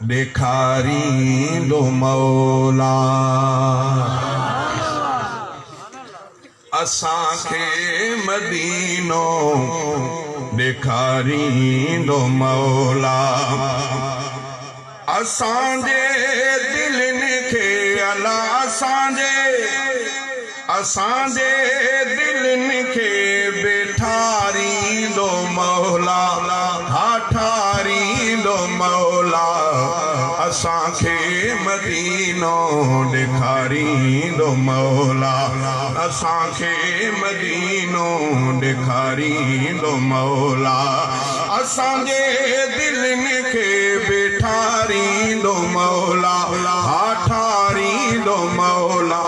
ॾेखारींदो मौला असांखे मदीनो ॾेखारींदो मौला असांजे दिलनि खे अला असांजे दिलनि खे बेठारींदो मौला ठारींदो मौला असांखे मदीनो ॾेखारींदो मौला असांखे मदीनो ॾेखारींदो मौला असांजे दिलनि खे बेठारींदो मौला ठारींदो मौला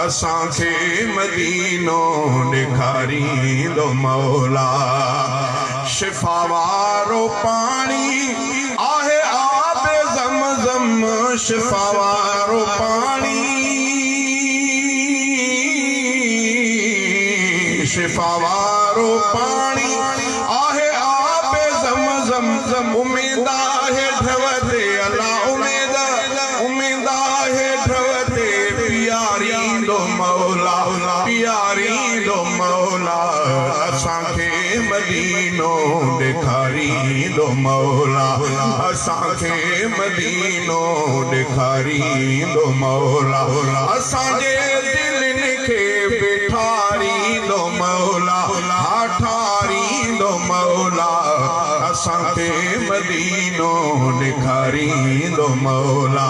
असांखे मदीनो ॾेखारींदो मौला शिफा वारो पाणी आहे आबे ज़मज़म शिफा वारो पाणी शिफा वारो पाणी आहे आबे ज़मज़म उम्मीद आहे ढवते अला उम्मीद आहे ढवते पियारींदो मौला पियारींदो मौला असांखे मदीनो ॾेखारींदो मौला असांखे मदीनो ॾेखारींदो मौला असांजे दिलनि खे बेठारींदो मौला ठारींदो मौला असांखे मदीनो ॾेखारींदो मौला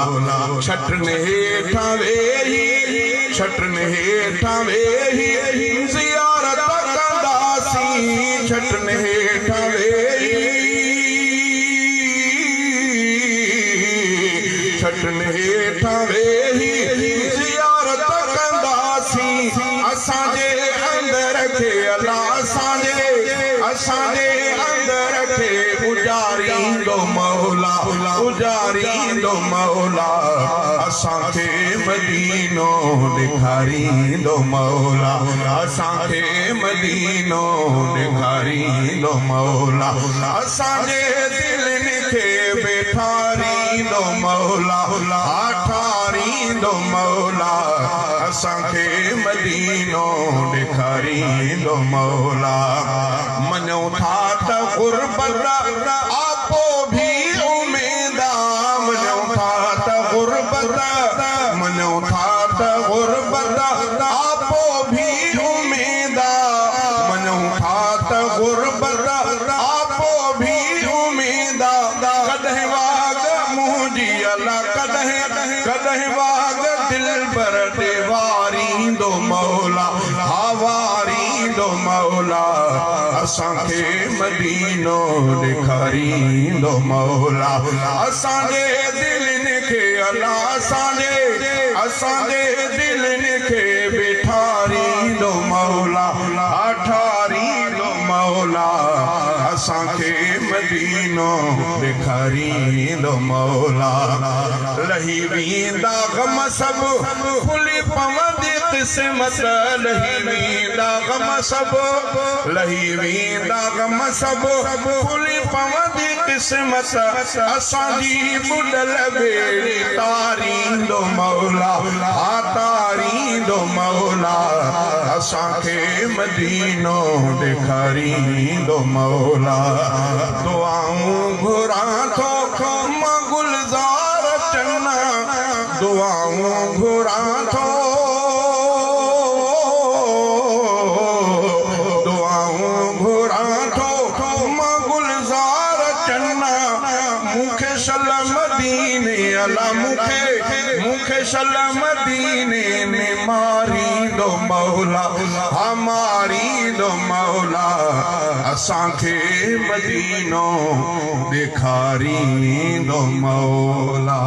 छटनि हेठां वेही ज़ियारत कंदासीं छटनि हेठां वेही ज़ियारत कंदासीं असांजे अंदर खे अला असांजे अंदर खे उजारींदो मौला असांखे मदीनो ॾेखारींदो मौला असांखे मदीनो ॾेखारींदो मौला असांजे दिलनि खे बेठारींदो मौला ठारींदो मौला असांखे मदीनो ॾेखारींदो मौला मञूं था त गुरबत आपो भी उमेदा मञूं था त गुरबत आपो भी उमेदा मञूं था त गुरबत आपो भी उमेदा कॾहिं वाग मुंहिंजी अला कॾहिं वाग दिल पर ते वारींदो मौला वारींदो मौला असांखे मदीनो ॾेखारींदो मौला असांजे दिलनि खे अला असांजे दिलनि खे बेठारींदो मौला ठारींदो मौला असांखे मदीनो ॾेखारींदो मौला लही वेंदा गम सभु खुली पवंदी क़िस्मत लही वेंदा गम सभु खुली पवंदी क़िस्मत असांजी बुॾल ॿेड़ी तारींदो मौला तारींदो मौला असांखे मदीनो ॾेखारींदो मौला दुआऊं घुरां थो मां गुलज़ार चन्ना दुआऊं घुरां थो मां गुलज़ार चन्ना मूंखे शल मदीने अला मूंखे शल मदीने में मारींदो मौला मारींदो मौला असांखे मदीनो ॾेखारींदो मौला।